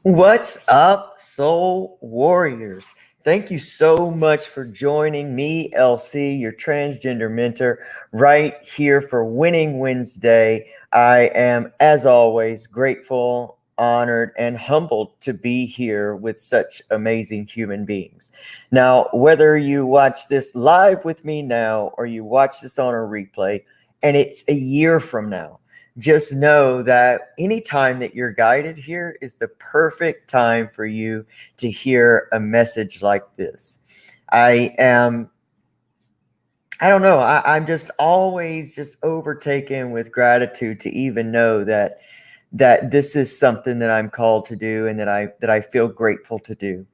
What's up, Soul Warriors? Thank you so much for joining me, LC, your transgender mentor, right here for Winning Wednesday. I am, as always, grateful, honored, and humbled to be here with such amazing human beings. Now, whether you watch this live with me now or you watch this on a replay, and it's a year from now, just know that anytime that you're guided here is the perfect time for you to hear a message like this. I am, I don't know, I'm just always just overtaken with gratitude to even know that this is something that I'm called to do and that I feel grateful to do.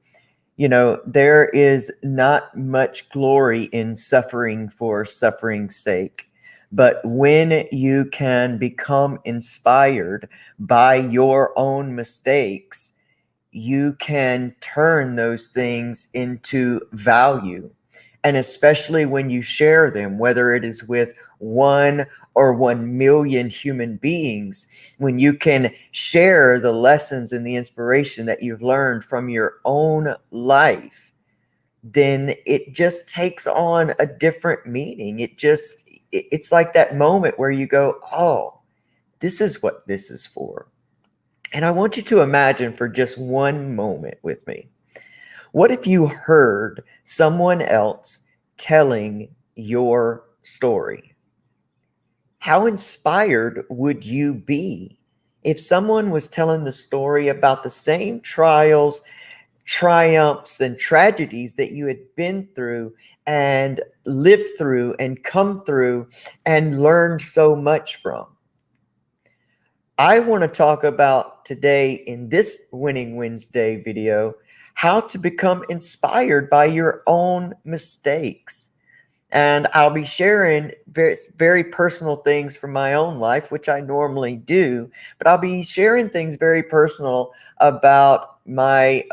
You know, there is not much glory in suffering for suffering's sake. But when you can become inspired by your own mistakes, you can turn those things into value. And especially when you share them, whether it is with 1 or 1 million human beings, when you can share the lessons and the inspiration that you've learned from your own life, then it just takes on a different meaning. It's like that moment where you go, oh, this is what this is for. And I want you to imagine for just one moment with me. What if you heard someone else telling your story? How inspired would you be if someone was telling the story about the same trials, triumphs, and tragedies that you had been through and lived through and come through and learned so much from? I want to talk about today in this Winning Wednesday video how to become inspired by your own mistakes. And I'll be sharing very personal things from my own life, which I normally do, but I'll be sharing things very personal about my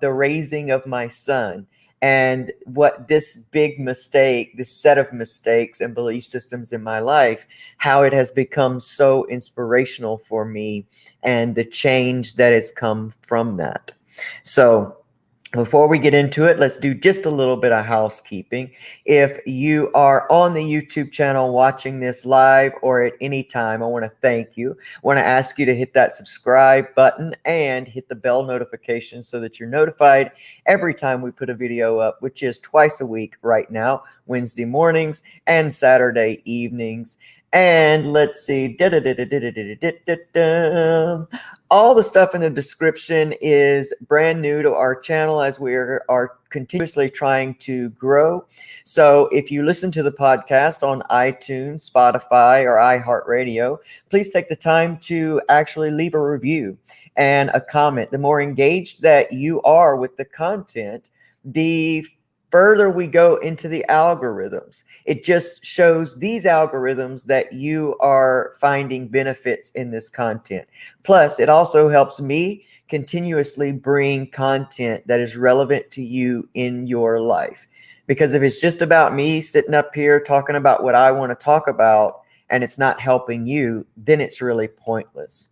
the raising of my son and what this big mistake, this set of mistakes and belief systems in my life, how it has become so inspirational for me and the change that has come from that. So before we get into it, let's do just a little bit of housekeeping. If you are on the YouTube channel watching this live or at any time, I want to thank you. I want to ask you to hit that subscribe button and hit the bell notification so that you're notified every time we put a video up, which is twice a week right now, Wednesday mornings and Saturday evenings. And let's see. All the stuff in the description is brand new to our channel as we are continuously trying to grow. So if you listen to the podcast on iTunes, Spotify, or iHeartRadio, please take the time to actually leave a review and a comment. The more engaged that you are with the content, the further we go into the algorithms. It just shows these algorithms that you are finding benefits in this content. Plus, it also helps me continuously bring content that is relevant to you in your life. Because if it's just about me sitting up here talking about what I want to talk about and it's not helping you, then it's really pointless.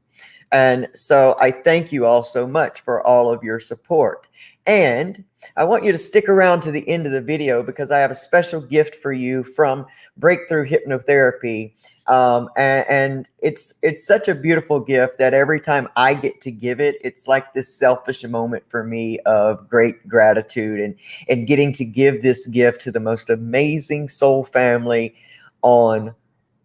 And so I thank you all so much for all of your support. And I want you to stick around to the end of the video because I have a special gift for you from Breakthrough Hypnotherapy. And it's such a beautiful gift that every time I get to give it, it's like this selfish moment for me of great gratitude and getting to give this gift to the most amazing soul family on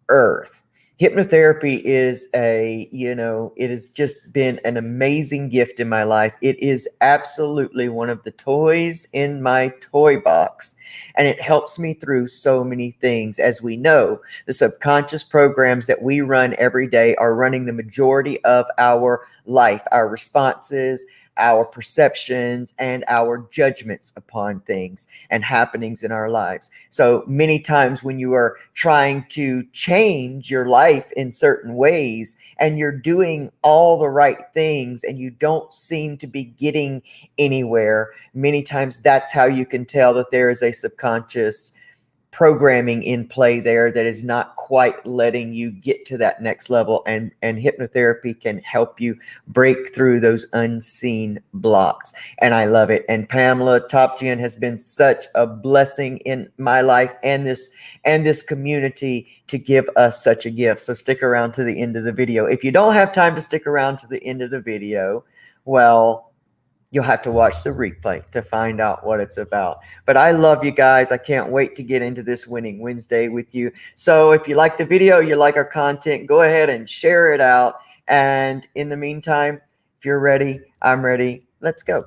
earth. Hypnotherapy is it has just been an amazing gift in my life. It is absolutely one of the toys in my toy box, and it helps me through so many things. As we know, the subconscious programs that we run every day are running the majority of our life, our responses, our perceptions, and our judgments upon things and happenings in our lives. So many times when you are trying to change your life in certain ways and you're doing all the right things and you don't seem to be getting anywhere, many times that's how you can tell that there is a subconscious programming in play there that is not quite letting you get to that next level, and hypnotherapy can help you break through those unseen blocks. And I love it. And Pamela Topjian has been such a blessing in my life and this community to give us such a gift. So stick around to the end of the video. If you don't have time to stick around to the end of the video, well, you'll have to watch the replay to find out what it's about. But I love you guys. I can't wait to get into this Winning Wednesday with you. So if you like the video, you like our content, go ahead and share it out. And in the meantime, if you're ready, I'm ready. Let's go.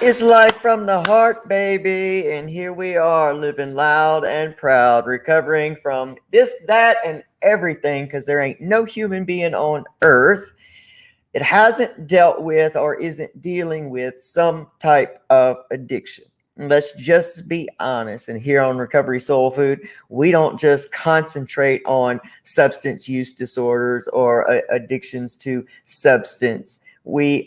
It's life from the heart, baby. And here we are living loud and proud, recovering from this, that, and everything, because there ain't no human being on earth that hasn't dealt with or isn't dealing with some type of addiction. Let's just be honest. And here on Recovery Soul Food, we don't just concentrate on substance use disorders or addictions to substance. We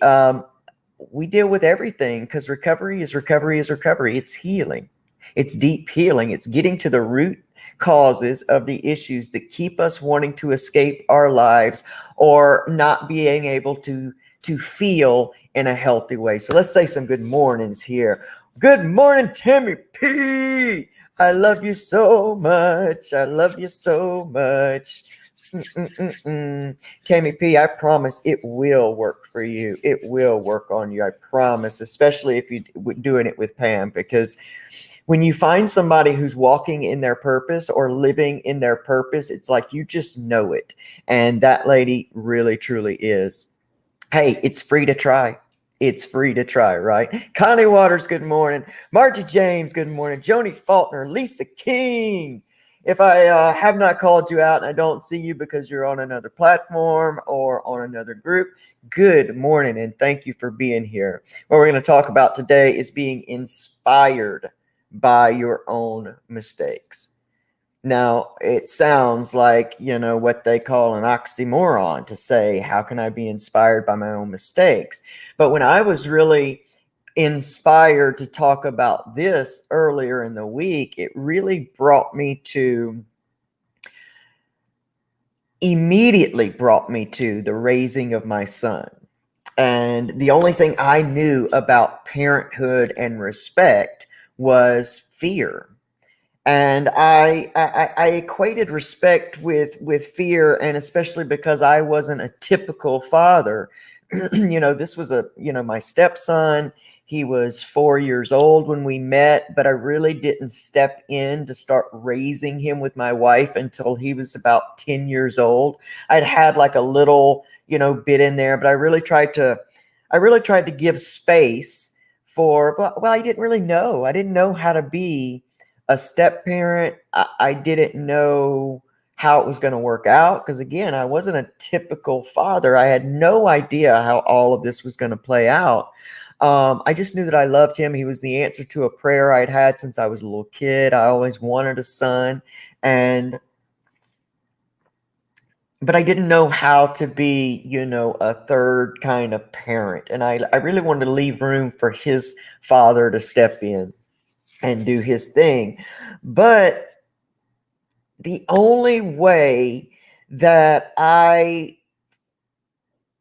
deal with everything, because recovery is recovery is recovery. It's healing. It's deep healing. It's getting to the root causes of the issues that keep us wanting to escape our lives or not being able to feel in a healthy way. So let's say some good mornings here. Good morning, Tammy P. I love you so much. I love you so much. Tammy P, I promise it will work for you. It will work on you. I promise, especially if you're doing it with Pam, because when you find somebody who's walking in their purpose or living in their purpose, it's like you just know it. And that lady really, truly is. Hey, it's free to try. It's free to try, right? Connie Waters, good morning. Margie James, good morning. Joni Faulkner, Lisa King. If I have not called you out and I don't see you because you're on another platform or on another group, good morning and thank you for being here. What we're going to talk about today is being inspired by your own mistakes. Now, it sounds like, what they call an oxymoron to say, how can I be inspired by my own mistakes? But when I was really inspired to talk about this earlier in the week, it really immediately brought me to the raising of my son. And the only thing I knew about parenthood and respect was fear. And I equated respect with fear, and especially because I wasn't a typical father. This was my stepson. He was 4 years old when we met, but I really didn't step in to start raising him with my wife until he was about 10 years old. I'd had like a little, bit in there, but I really tried to give space for, well, I didn't really know. I didn't know how to be a step parent. I didn't know how it was going to work out because, again, I wasn't a typical father. I had no idea how all of this was going to play out. I just knew that I loved him. He was the answer to a prayer I'd had since I was a little kid. I always wanted a son, but I didn't know how to be, a third kind of parent. And I really wanted to leave room for his father to step in and do his thing. But the only way that I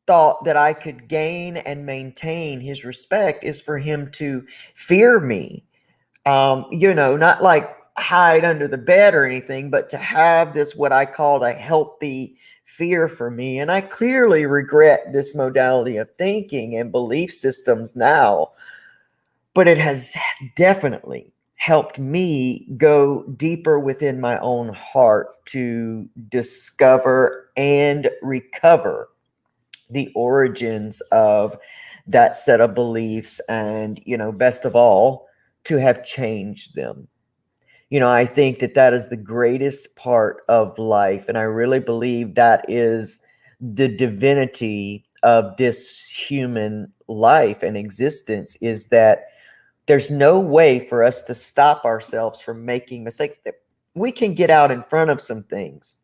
thought that I could gain and maintain his respect is for him to fear me. Not like hide under the bed or anything, but to have this, what I called a healthy fear for me. And I clearly regret this modality of thinking and belief systems now, but it has definitely helped me go deeper within my own heart to discover and recover the origins of that set of beliefs and, best of all, to have changed them. I think that is the greatest part of life. And I really believe that is the divinity of this human life and existence is that there's no way for us to stop ourselves from making mistakes. We can get out in front of some things,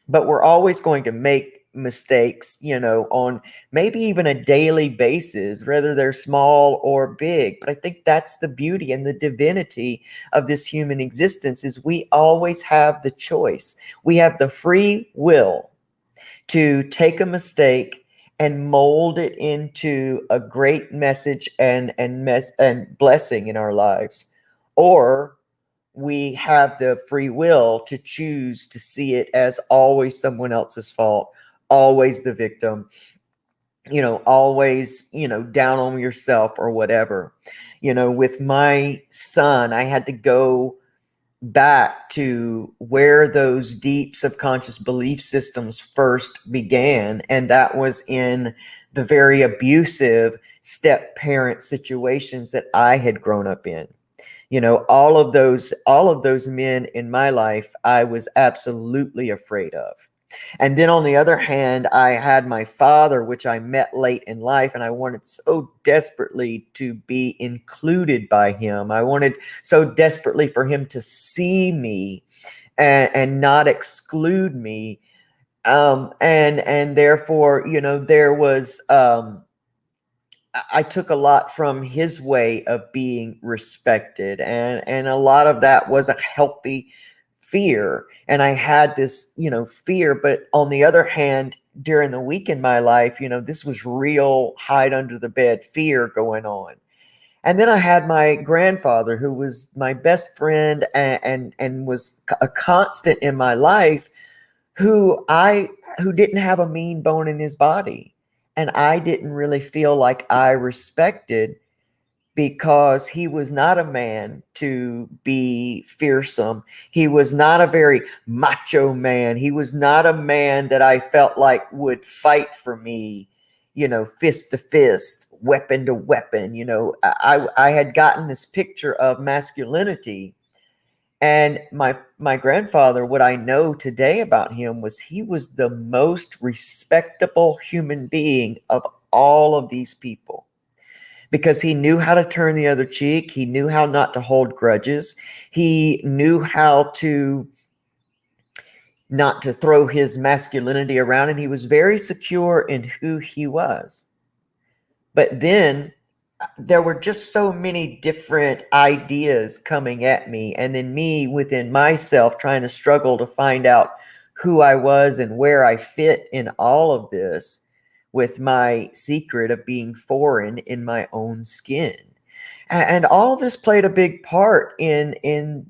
but we're always going to make mistakes, on maybe even a daily basis, whether they're small or big. But I think that's the beauty and the divinity of this human existence is we always have the choice. We have the free will to take a mistake and mold it into a great message and blessing in our lives, or we have the free will to choose to see it as always someone else's fault, always the victim, always, down on yourself or whatever. With my son, I had to go back to where those deep subconscious belief systems first began, and that was in the very abusive step parent situations that I had grown up in. All of those men in my life I was absolutely afraid of. And then on the other hand, I had my father, which I met late in life, and I wanted so desperately to be included by him. I wanted so desperately for him to see me and not exclude me. And therefore, there was I took a lot from his way of being respected, and a lot of that was a healthy fear. And I had this, fear, but on the other hand, during the week in my life, this was real hide under the bed fear going on. And then I had my grandfather, who was my best friend and was a constant in my life, who didn't have a mean bone in his body. And I didn't really feel like I respected, because he was not a man to be fearsome. He was not a very macho man. He was not a man that I felt like would fight for me, fist to fist, weapon to weapon. I had gotten this picture of masculinity. And my grandfather, what I know today about him was he was the most respectable human being of all of these people, because he knew how to turn the other cheek. He knew how not to hold grudges. He knew how to not to throw his masculinity around, and he was very secure in who he was. But then there were just so many different ideas coming at me, and then me within myself trying to struggle to find out who I was and where I fit in all of this, with my secret of being foreign in my own skin. And all of this played a big part in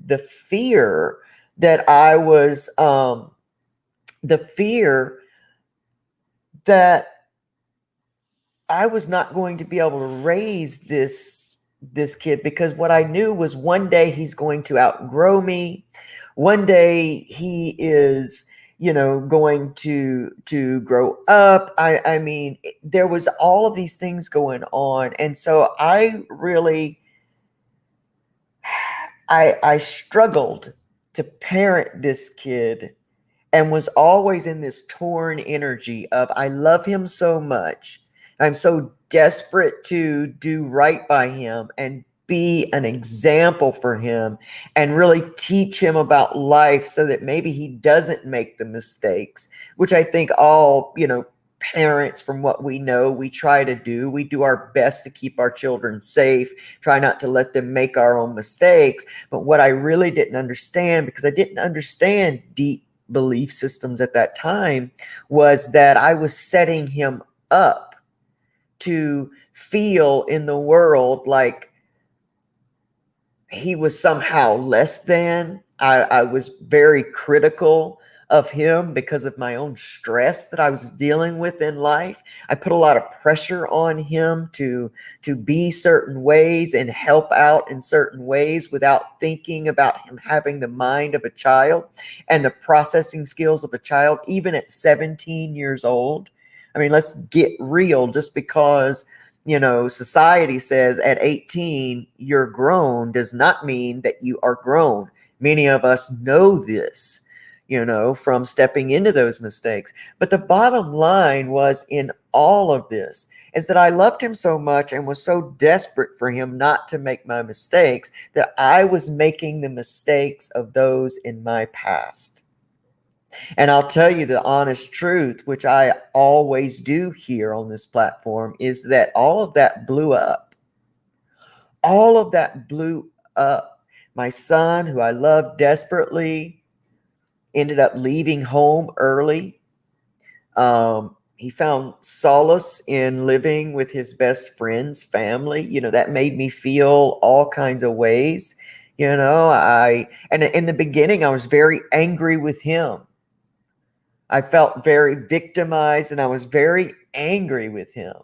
the fear that I was the fear that I was not going to be able to raise this kid, because what I knew was one day he's going to outgrow me. One day he is, going to grow up. I mean, there was all of these things going on. And so I really, I struggled to parent this kid, and was always in this torn energy of, I love him so much. I'm so desperate to do right by him and be an example for him and really teach him about life, so that maybe he doesn't make the mistakes, which I think all, parents, from what we know, we try to do. We do our best to keep our children safe, try not to let them make our own mistakes. But what I really didn't understand, because I didn't understand deep belief systems at that time, was that I was setting him up to feel in the world like he was somehow less than. I was very critical of him because of my own stress that I was dealing with in life. I put a lot of pressure on him to be certain ways and help out in certain ways, without thinking about him having the mind of a child and the processing skills of a child, even at 17 years old. I mean, let's get real. Just because society says at 18 you're grown does not mean that you are grown. Many of us know this. from stepping into those mistakes. But the bottom line was in all of this is that I loved him so much and was so desperate for him not to make my mistakes that I was making the mistakes of those in my past. And I'll tell you the honest truth, which I always do here on this platform, is that all of that blew up. All of that blew up. My son, who I loved desperately, ended up leaving home early. He found solace in living with his best friend's family. That made me feel all kinds of ways. And in the beginning, I was very angry with him. I felt very victimized and I was very angry with him.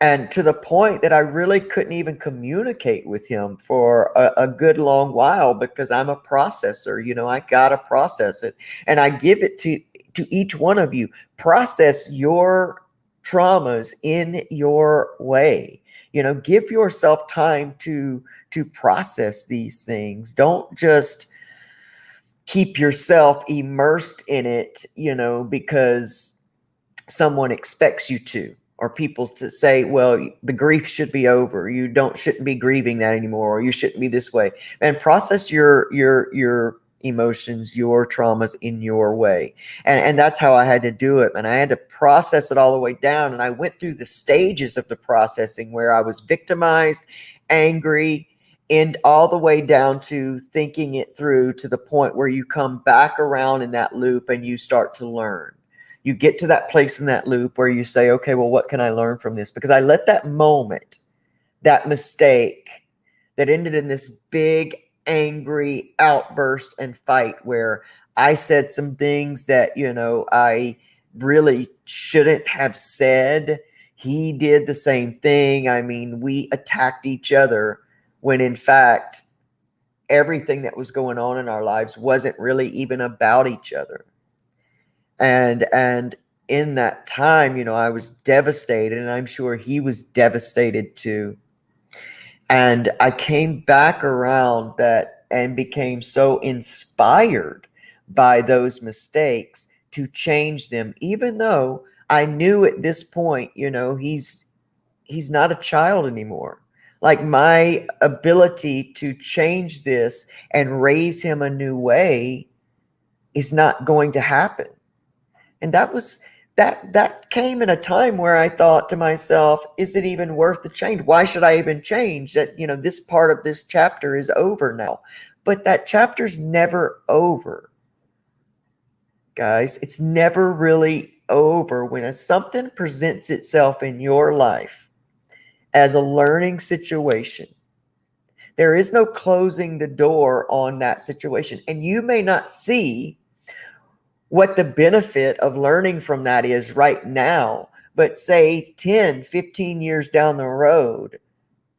And to the point that I really couldn't even communicate with him for a good long while because I'm a processor. I got to process it. And I give it to each one of you. Process your traumas in your way. Give yourself time to process these things. Don't just keep yourself immersed in it, because someone expects you to, or people to say, well, the grief should be over. You shouldn't be grieving that anymore, or you shouldn't be this way. And process your emotions, your traumas in your way. And that's how I had to do it. And I had to process it all the way down. And I went through the stages of the processing where I was victimized, angry, and all the way down to thinking it through to the point where you come back around in that loop and you start to learn. You get to that place in that loop where you say, okay, well, what can I learn from this? Because I let that moment, that mistake that ended in this big, angry outburst and fight where I said some things that, I really shouldn't have said. He did the same thing. I mean, we attacked each other when in fact, everything that was going on in our lives wasn't really even about each other. And in that time, I was devastated, and I'm sure he was devastated too. And I came back around that and became so inspired by those mistakes to change them, even though I knew at this point, he's not a child anymore. Like my ability to change this and raise him a new way is not going to happen. And that came in a time where I thought to myself, is it even worth the change? Why should I even change? That, this part of this chapter is over now. But that chapter's never over. Guys, it's never really over. When something presents itself in your life as a learning situation, there is no closing the door on that situation. And you may not see what the benefit of learning from that is right now, but say 10, 15 years down the road,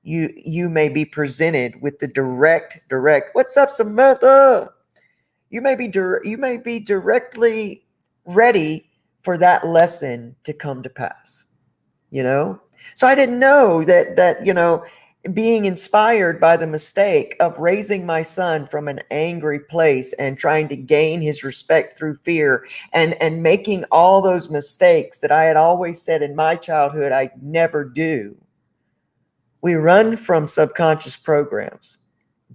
you may be presented with the direct, what's up, Samantha? You may be directly ready for that lesson to come to pass, So I didn't know that, being inspired by the mistake of raising my son from an angry place and trying to gain his respect through fear and making all those mistakes that I had always said in my childhood I'd never do. We run from subconscious programs.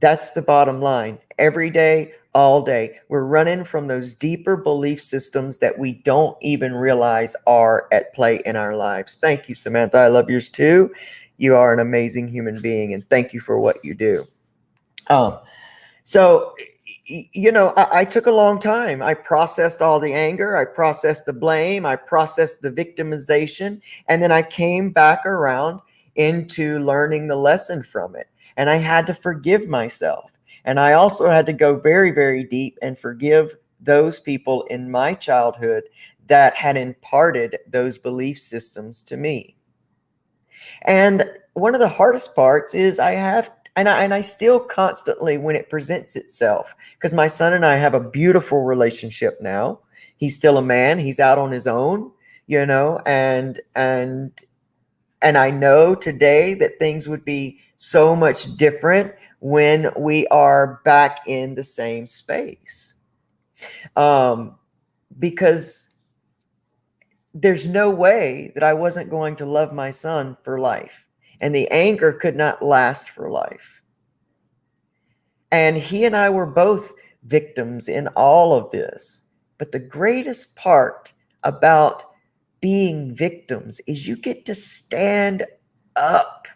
That's the bottom line. Every day, all day, we're running from those deeper belief systems that we don't even realize are at play in our lives. Thank you, Samantha. I love yours too. You are an amazing human being, and thank you for what you do. So, I took a long time. I processed all the anger. I processed the blame. I processed the victimization. And then I came back around into learning the lesson from it. And I had to forgive myself. And I also had to go very, very deep and forgive those people in my childhood that had imparted those belief systems to me. And one of the hardest parts is I still constantly, when it presents itself, because my son and I have a beautiful relationship now. He's still a man. He's out on his own, and I know today that things would be so much different when we are back in the same space. Because there's no way that I wasn't going to love my son for life. And the anger could not last for life. And he and I were both victims in all of this. But the greatest part about being victims is you get to stand up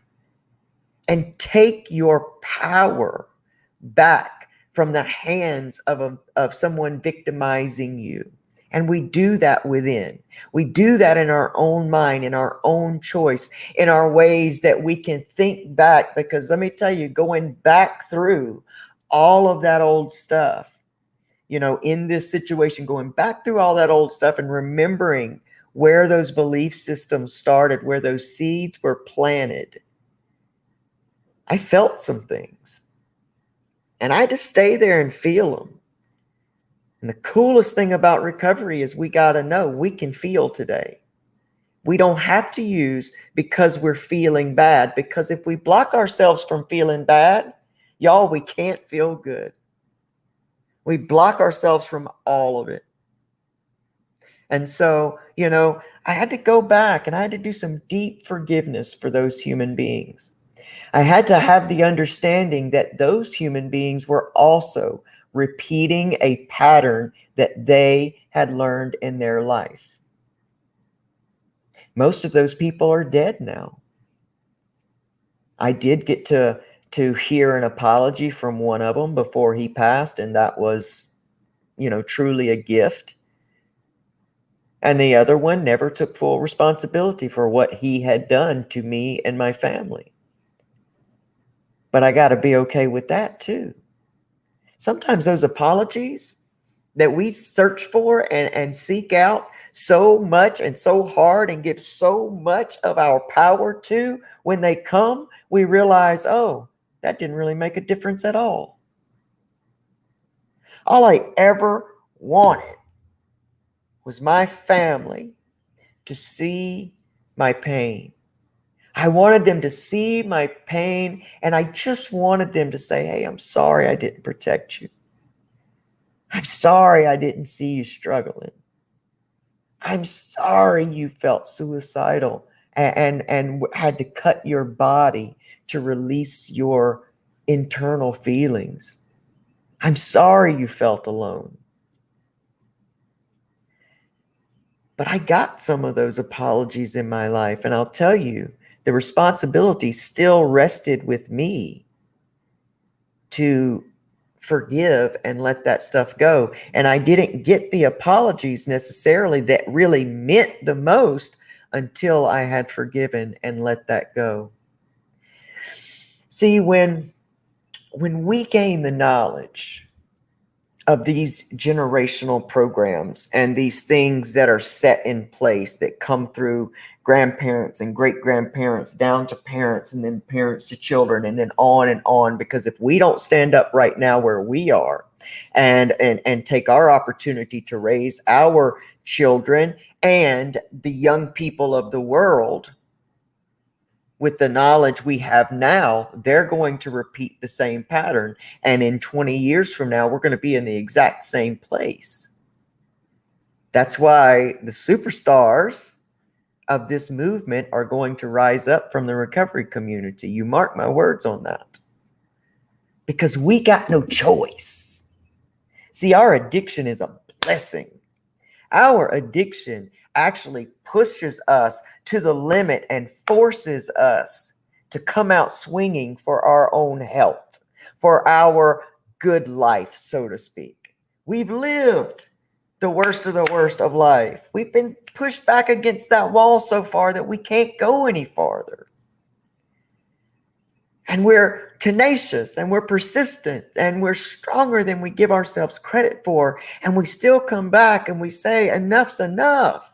and take your power back from the hands of someone victimizing you. And we do that within. We do that in our own mind, in our own choice, in our ways that we can think back. Because let me tell you, going back through all of that old stuff, in this situation, going back through all that old stuff and remembering where those belief systems started, where those seeds were planted, I felt some things. And I had to stay there and feel them. And the coolest thing about recovery is we got to know we can feel today. We don't have to use because we're feeling bad. Because if we block ourselves from feeling bad, y'all, we can't feel good. We block ourselves from all of it. And so, I had to go back and I had to do some deep forgiveness for those human beings. I had to have the understanding that those human beings were also repeating a pattern that they had learned in their life. Most of those people are dead now. I did get to hear an apology from one of them before he passed, and that was, truly a gift. And the other one never took full responsibility for what he had done to me and my family. But I got to be okay with that too. Sometimes those apologies that we search for and seek out so much and so hard and give so much of our power to, when they come, we realize, oh, that didn't really make a difference at all. All I ever wanted was my family to see my pain. I wanted them to see my pain, and I just wanted them to say, hey, I'm sorry I didn't protect you. I'm sorry I didn't see you struggling. I'm sorry you felt suicidal and had to cut your body to release your internal feelings. I'm sorry you felt alone. But I got some of those apologies in my life, and I'll tell you, the responsibility still rested with me to forgive and let that stuff go. And I didn't get the apologies necessarily that really meant the most until I had forgiven and let that go. See, when we gain the knowledge of these generational programs and these things that are set in place that come through grandparents and great grandparents down to parents and then parents to children and then on, because if we don't stand up right now where we are and take our opportunity to raise our children and the young people of the world with the knowledge we have now, they're going to repeat the same pattern. And in 20 years from now, we're going to be in the exact same place. That's why the superstars of this movement are going to rise up from the recovery community. You mark my words on that. Because we got no choice. See, our addiction is a blessing. Our addiction actually pushes us to the limit and forces us to come out swinging for our own health, for our good life, so to speak. We've lived the worst of life. We've been pushed back against that wall so far that we can't go any farther. And we're tenacious and we're persistent and we're stronger than we give ourselves credit for. And we still come back and we say, enough's enough.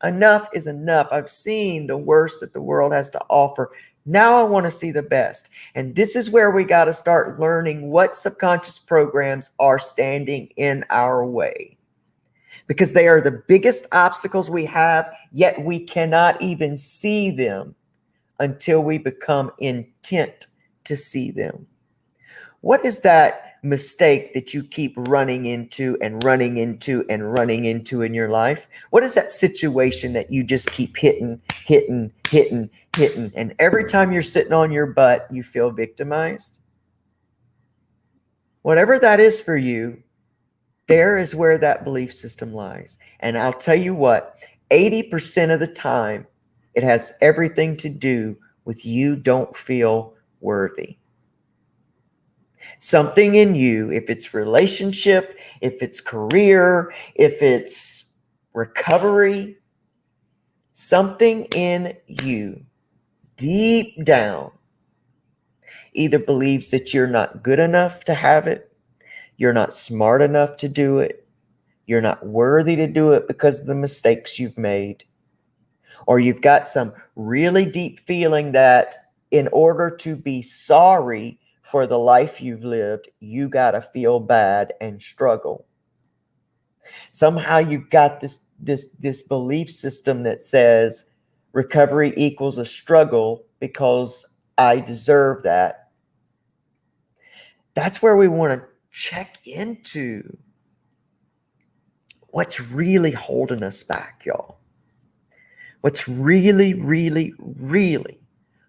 Enough is enough. I've seen the worst that the world has to offer. Now I want to see the best. And this is where we got to start learning what subconscious programs are standing in our way. Because they are the biggest obstacles we have, yet we cannot even see them until we become intent to see them. What is that mistake that you keep running into and running into and running into in your life? What is that situation that you just keep hitting, and every time you're sitting on your butt, you feel victimized? Whatever that is for you, there is where that belief system lies. And I'll tell you what, 80% of the time, it has everything to do with you don't feel worthy. Something in you, if it's relationship, if it's career, if it's recovery, something in you deep down either believes that you're not good enough to have it, you're not smart enough to do it, you're not worthy to do it because of the mistakes you've made, or you've got some really deep feeling that in order to be sorry for the life you've lived, you got to feel bad and struggle. Somehow you've got this belief system that says recovery equals a struggle because I deserve that. That's where we want to check into what's really holding us back, y'all. What's really, really, really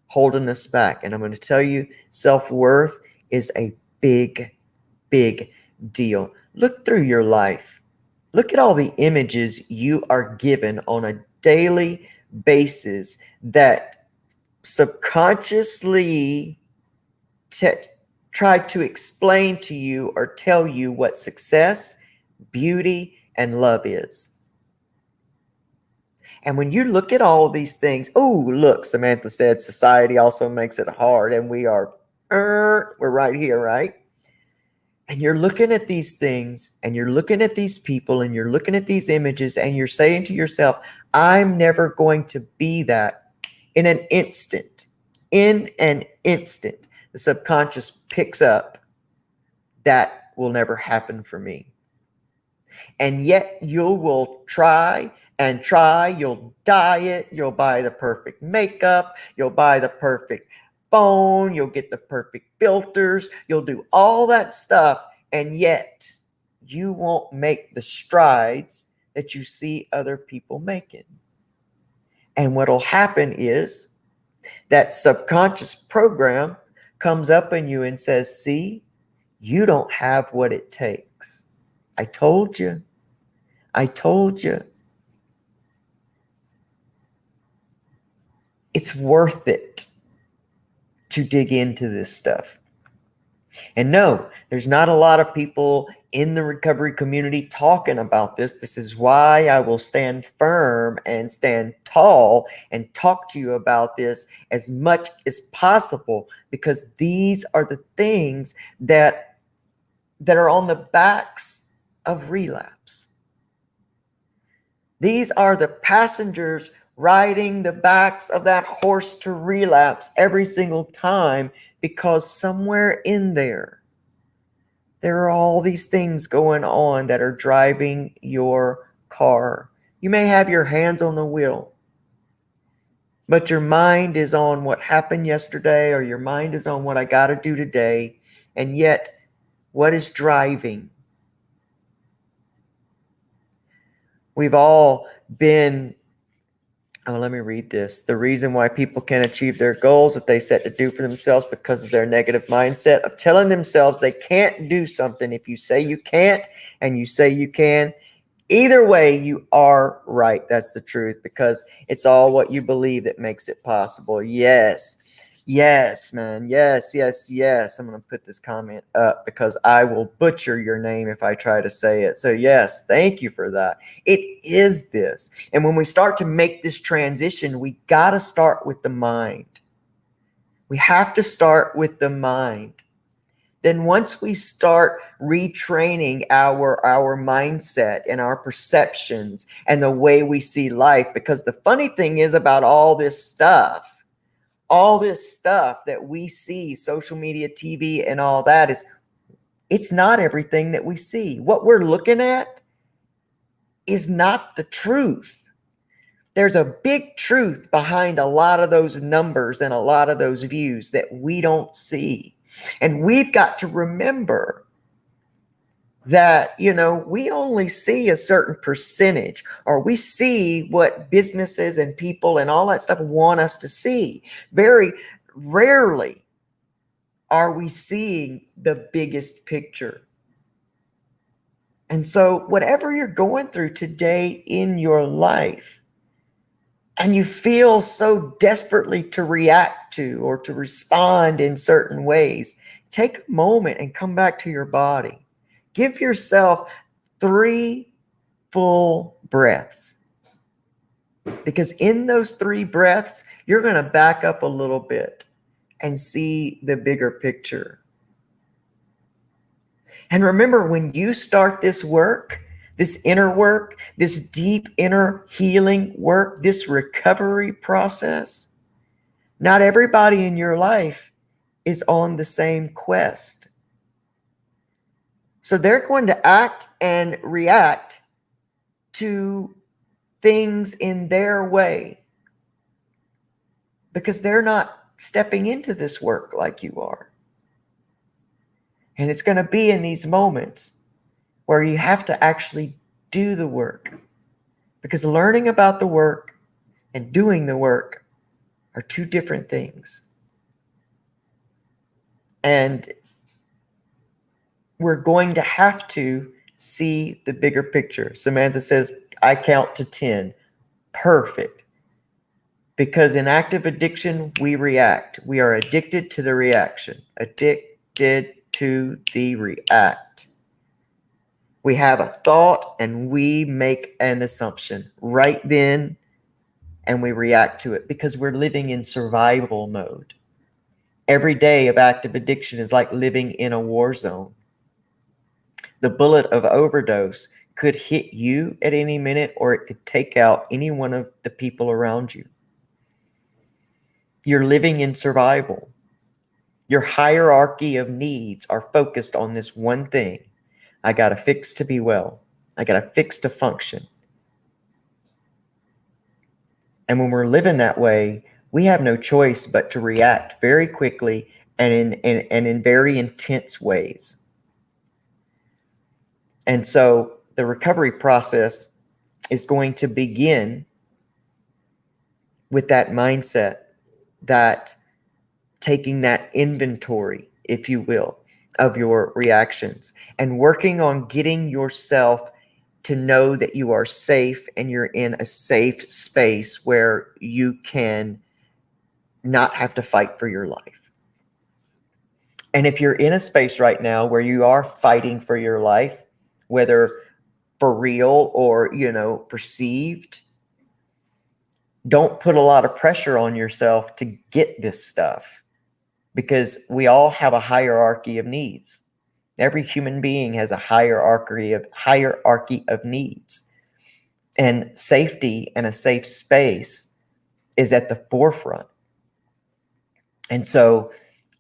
holding us back. And I'm going to tell you, self-worth is a big, big deal. Look through your life. Look at all the images you are given on a daily basis that subconsciously try to explain to you or tell you what success, beauty, and love is. And when you look at all these things, oh, look, Samantha said society also makes it hard, and we're right here, right? And you're looking at these things, and you're looking at these people, and you're looking at these images, and you're saying to yourself, I'm never going to be that. In an instant, the subconscious picks up, that will never happen for me. And yet you will try and try. You'll diet. You'll buy the perfect makeup. You'll buy the perfect phone. You'll get the perfect filters. You'll do all that stuff. And yet you won't make the strides that you see other people making. And what'll happen is that subconscious program comes up in you and says, see, you don't have what it takes. I told you. I told you. It's worth it to dig into this stuff. And no, there's not a lot of people in the recovery community talking about this. This is why I will stand firm and stand tall and talk to you about this as much as possible, because these are the things that are on the backs of relapse. These are the passengers riding the backs of that horse to relapse every single time, because somewhere in there are all these things going on that are driving your car. You may have your hands on the wheel, but your mind is on what happened yesterday, or your mind is on what I got to do today. And yet, what is driving? We've all been, let me read this. The reason why people can't achieve their goals that they set to do for themselves because of their negative mindset of telling themselves they can't do something. If you say you can't and you say you can, either way, you are right. That's the truth, because it's all what you believe that makes it possible. Yes. Yes, man. Yes, yes, yes. I'm going to put this comment up because I will butcher your name if I try to say it. So yes, thank you for that. It is this. And when we start to make this transition, we got to start with the mind. We have to start with the mind. Then once we start retraining our mindset and our perceptions and the way we see life, because the funny thing is about all this stuff that we see, social media, TV, and all that, is it's not everything that we see. What we're looking at is not the truth. There's a big truth behind a lot of those numbers and a lot of those views that we don't see. And we've got to remember that, we only see a certain percentage, or we see what businesses and people and all that stuff want us to see. Very rarely are we seeing the biggest picture. And so whatever you're going through today in your life, and you feel so desperately to react to or to respond in certain ways, take a moment and come back to your body. Give yourself 3 full breaths. Because in those 3 breaths, you're going to back up a little bit and see the bigger picture. And remember, when you start this work, this inner work, this deep inner healing work, this recovery process, not everybody in your life is on the same quest. So they're going to act and react to things in their way because they're not stepping into this work like you are. And it's going to be in these moments where you have to actually do the work, because learning about the work and doing the work are 2 different things. And we're going to have to see the bigger picture. Samantha says, I count to 10. Perfect. Because in active addiction, we react. We are addicted to the reaction. Addicted to the react. We have a thought and we make an assumption right then, and we react to it because we're living in survival mode. Every day of active addiction is like living in a war zone. The bullet of overdose could hit you at any minute, or it could take out any one of the people around you. You're living in survival. Your hierarchy of needs are focused on this one thing. I got to fix to be well. I got to fix to function. And when we're living that way, we have no choice but to react very quickly and in very intense ways. And so the recovery process is going to begin with that mindset, that taking that inventory, if you will, of your reactions and working on getting yourself to know that you are safe and you're in a safe space where you can not have to fight for your life. And if you're in a space right now where you are fighting for your life, whether for real or, perceived, don't put a lot of pressure on yourself to get this stuff, because we all have a hierarchy of needs. Every human being has a hierarchy of needs. And safety and a safe space is at the forefront. And so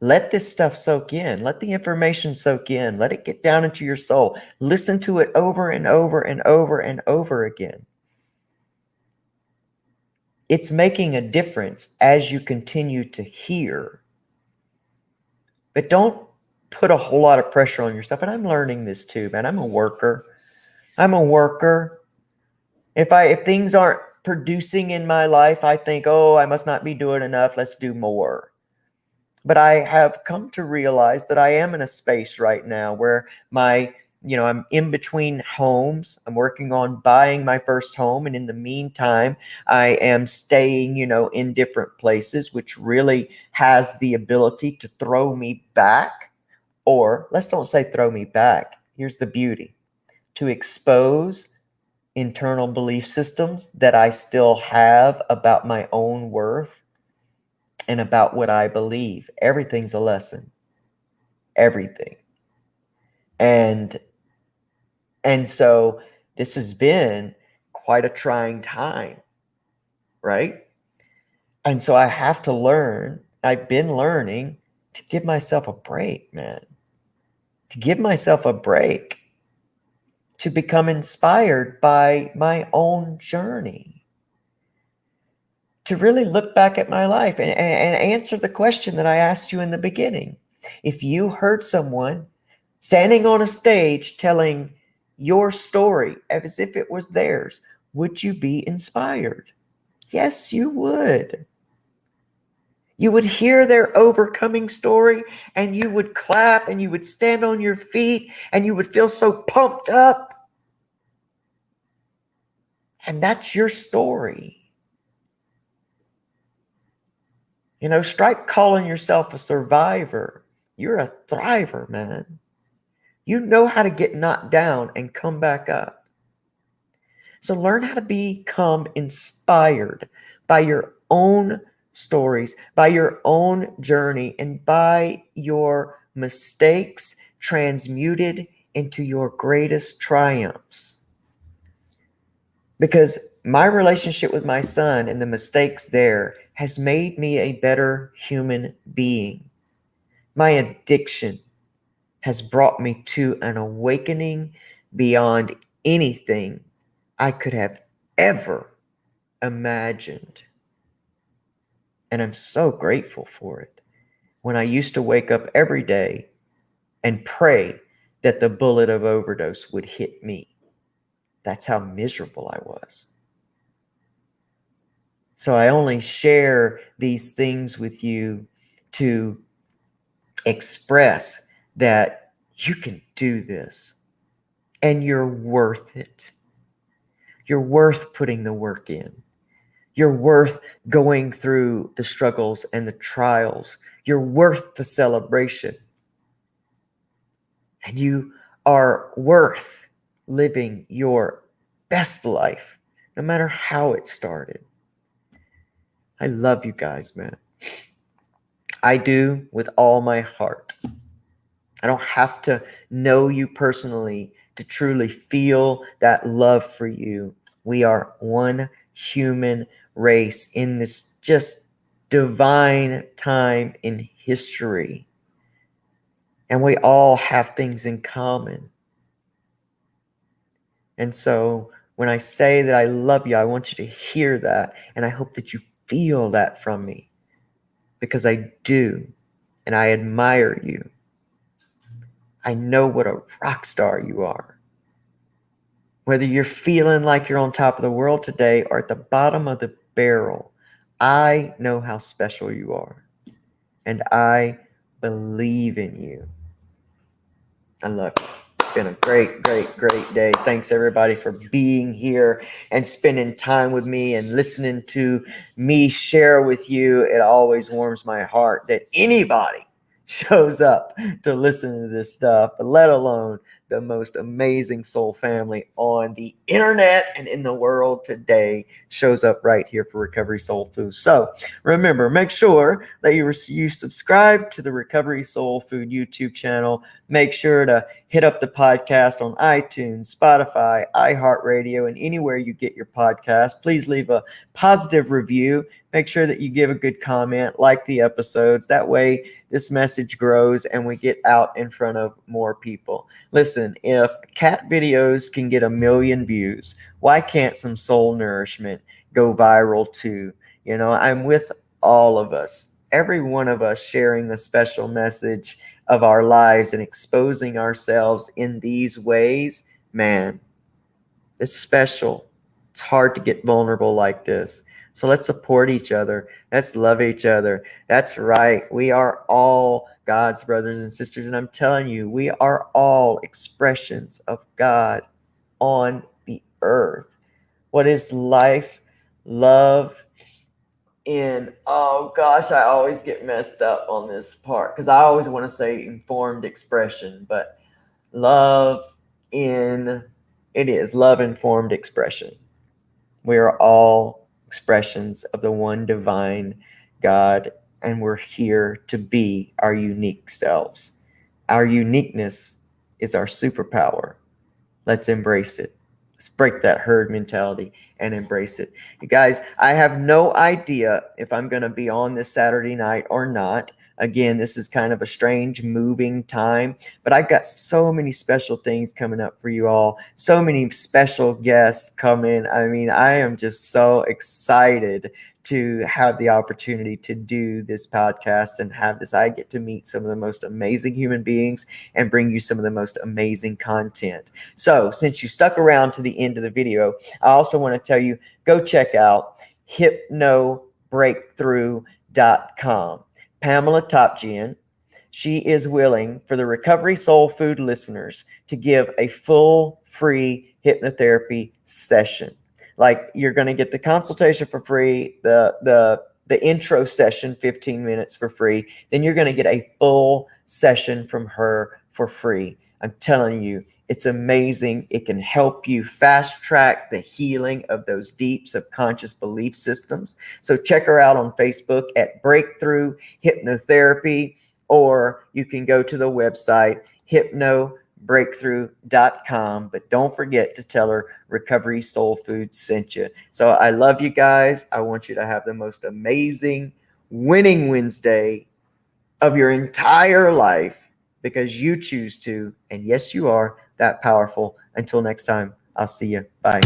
let this stuff soak in. Let the information soak in. Let it get down into your soul. Listen to it over and over and over and over again. It's making a difference as you continue to hear. But don't put a whole lot of pressure on yourself. And I'm learning this too, man. I'm a worker. If things aren't producing in my life, I think, oh, I must not be doing enough. Let's do more. But I have come to realize that I am in a space right now where I'm in between homes. I'm working on buying my first home. And in the meantime, I am staying, in different places, which really has the ability to throw me back. Or let's don't say throw me back. Here's the beauty: to expose internal belief systems that I still have about my own worth and about what I believe. Everything's a lesson. Everything. And so this has been quite a trying time, right? And so I have to learn. I've been learning to give myself a break, man. To give myself a break. To become inspired by my own journey. To really look back at my life and answer the question that I asked you in the beginning. If you heard someone standing on a stage telling your story as if it was theirs, would you be inspired? Yes, you would. You would hear their overcoming story and you would clap and you would stand on your feet and you would feel so pumped up. And that's your story. You know, strike calling yourself a survivor. You're a thriver, man. You know how to get knocked down and come back up. So learn how to become inspired by your own stories, by your own journey, and by your mistakes transmuted into your greatest triumphs. Because my relationship with my son and the mistakes there has made me a better human being. My addiction has brought me to an awakening beyond anything I could have ever imagined. And I'm so grateful for it. When I used to wake up every day and pray that the bullet of overdose would hit me. That's how miserable I was. So I only share these things with you to express that you can do this and you're worth it. You're worth putting the work in. You're worth going through the struggles and the trials. You're worth the celebration. And you are worth living your best life, no matter how it started. I love you guys, man. I do with all my heart. I don't have to know you personally to truly feel that love for you. We are one human race in this just divine time in history. And we all have things in common. And so when I say that I love you, I want you to hear that. And I hope that you feel that from me, because I do. And I admire you. I know what a rock star you are. Whether you're feeling like you're on top of the world today or at the bottom of the barrel, I know how special you are. And I believe in you. I love you. It's been a great, great, great day. Thanks everybody for being here and spending time with me and listening to me share with you. It always warms my heart that anybody shows up to listen to this stuff, let alone the most amazing soul family on the internet and in the world today shows up right here for Recovery Soul Food. So remember, make sure that you subscribe to the Recovery Soul Food YouTube channel. Make sure to hit up the podcast on iTunes, Spotify, iHeartRadio, and anywhere you get your podcast. Please leave a positive review. Make sure that you give a good comment, like the episodes. That way this message grows and we get out in front of more people. Listen, if cat videos can get 1 million views, why can't some soul nourishment go viral too? You know, I'm with all of us, every one of us sharing a special message of our lives and exposing ourselves in these ways. Man, it's special. It's hard to get vulnerable like this. So let's support each other. Let's love each other. That's right. We are all God's brothers and sisters. And I'm telling you, we are all expressions of God on the earth. What is life, love, in, oh gosh, I always get messed up on this part because I always want to say informed expression, but love in, it is love informed expression. We are all expressions of the one divine God, and we're here to be our unique selves. Our uniqueness is our superpower. Let's embrace it. Let's break that herd mentality and embrace it. You guys, I have no idea if I'm going to be on this Saturday night or not, Again, this is kind of a strange moving time, but I've got so many special things coming up for you all. So many special guests coming. I mean, I am just so excited to have the opportunity to do this podcast and have this. I get to meet some of the most amazing human beings and bring you some of the most amazing content. So since you stuck around to the end of the video, I also want to tell you, go check out hypnobreakthrough.com. Pamela Topjian, she is willing for the Recovery Soul Food listeners to give a full free hypnotherapy session. Like, you're going to get the consultation for free, the intro session, 15 minutes for free. Then you're going to get a full session from her for free. I'm telling you, it's amazing. It can help you fast track the healing of those deep subconscious belief systems. So check her out on Facebook at Breakthrough Hypnotherapy, or you can go to the website hypnobreakthrough.com. But don't forget to tell her Recovery Soul Food sent you. So I love you guys. I want you to have the most amazing winning Wednesday of your entire life, because you choose to. And yes, you are that powerful. Until next time, I'll see you. Bye.